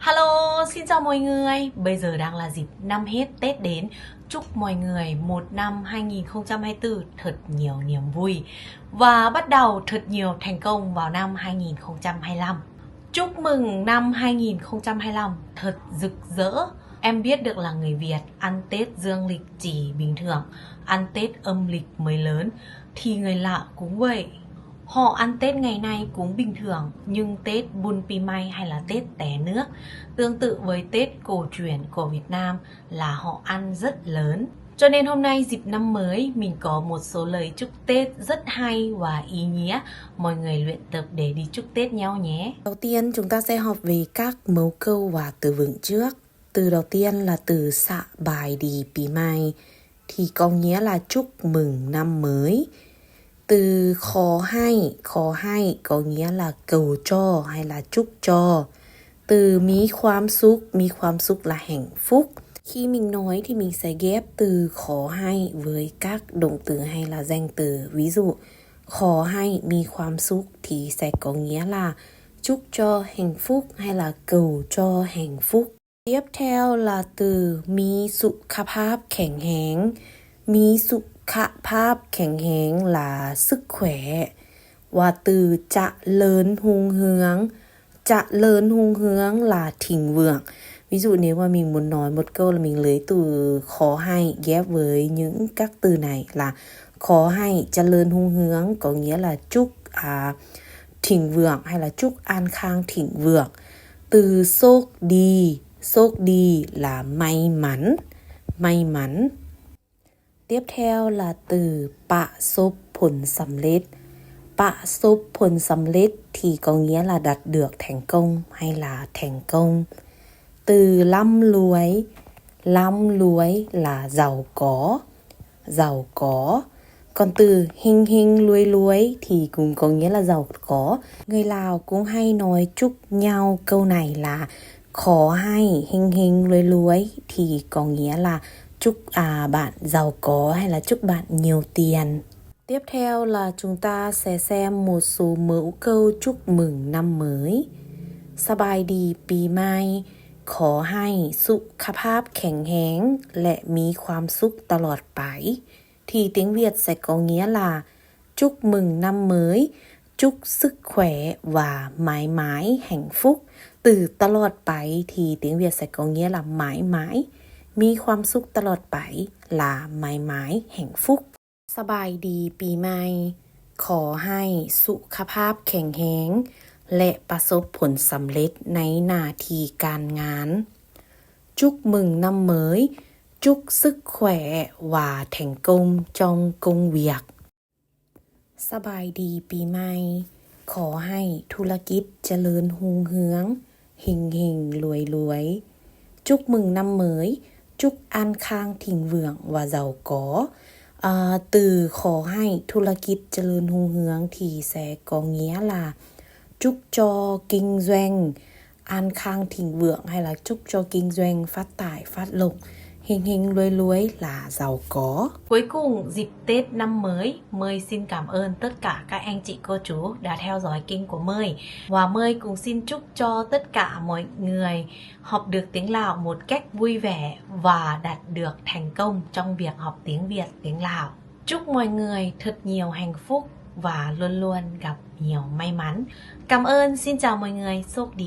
Hello, xin chào mọi người. Bây giờ đang là dịp năm hết Tết đến. Chúc mọi người một năm 2024 thật nhiều niềm vui và bắt đầu thật nhiều thành công vào năm 2025. Chúc mừng năm 2025 thật rực rỡ. Em biết được là người Việt ăn Tết dương lịch chỉ bình thường, ăn Tết âm lịch mới lớn, thì người lạ cũng vậy. Họ ăn Tết ngày nay cũng bình thường, nhưng Tết Bun Pi May hay là Tết té nước, tương tự với Tết cổ truyền của Việt Nam là họ ăn rất lớn. Cho nên hôm nay dịp năm mới mình có một số lời chúc Tết rất hay và ý nghĩa. Mọi người luyện tập để đi chúc Tết nhau nhé. Đầu tiên chúng ta sẽ học về các mẫu câu và từ vựng trước. Từ đầu tiên là từ xạ bài đi Pi May thì có nghĩa là chúc mừng năm mới. Từ khó hay có nghĩa là cầu cho hay là chúc cho. Từ mí khoám xúc là hạnh phúc. Khi mình nói thì mình sẽ ghép từ khó hay với các động từ hay là danh từ. Ví dụ khó hay mí khoám xúc thì sẽ có nghĩa là chúc cho hạnh phúc hay là cầu cho hạnh phúc. Tiếp theo là từ míสุขภาพแข็งแรงมีสุขภาพแข็งแรง là sức khỏe. Và từ trả lớn hung hướng là thịnh vượng. Ví dụ nếu mà mình muốn nói một câu là mình lấy từ khó hay ghép với những các từ này là khó hay trả lớn hung hướng có nghĩa là chúc thịnh vượng hay là chúc an khang thịnh vượng. Từ sốc đi là may mắn. Tiếp theo là từ ประสบผลสำเร็จ ประสบผลสำเร็จ thì có nghĩa là đạt được thành công hay là thành công. Từร่ำรวยlà giàu có. Còn từ hình rวยthì cũng có nghĩa là giàu có. Người Lào cũng hay nói chúc nhau câu này là khó hay hình rวยthì có nghĩa là chúc bạn giàu có hay là chúc bạn nhiều tiền. Tiếp theo là chúng ta sẽ xem một số mẫu câu chúc mừng năm mới. สบายดีปีใหม่ขอให้สุขภาพแข็งแรงและมีความสุขตลอดไป thì tiếng Việt sẽ có nghĩa là chúc mừng năm mới, chúc sức khỏe và mãi mãi hạnh phúc. Từ ตลอดไป thì tiếng Việt sẽ có nghĩa là mãi mãi. มีความสุขตลอดไป là mãi mãi hạnh phúc. สบายดีปีใหม่ขอให้สุขภาพแข็งแรงและประสบผลสำเร็จในหน้าที่การงาน chúc mừng năm mới, chúc sức khỏe và thành công trong công việc. สบายดีปีใหม่ขอให้ธุรกิจเจริญรุ่งเรืองเฮงรวย chúc mừng năm mới, chúc an khang thịnh vượng và giàu có. Từ khó hayธุรกิจเจริญรุ่งเรือง thì sẽ có nghĩa là chúc cho kinh doanh an khang thịnh vượng hay là chúc cho kinh doanh phát tài phát lộc. Hình rวยlà giàu có. Cuối cùng dịp Tết năm mới, Mơi xin cảm ơn tất cả các anh chị cô chú đã theo dõi kênh của Mơi. Và Mơi cũng xin chúc cho tất cả mọi người học được tiếng Lào một cách vui vẻ và đạt được thành công trong việc học tiếng Việt, tiếng Lào. Chúc mọi người thật nhiều hạnh phúc và luôn luôn gặp nhiều may mắn. Cảm ơn, xin chào mọi người, sốc đi.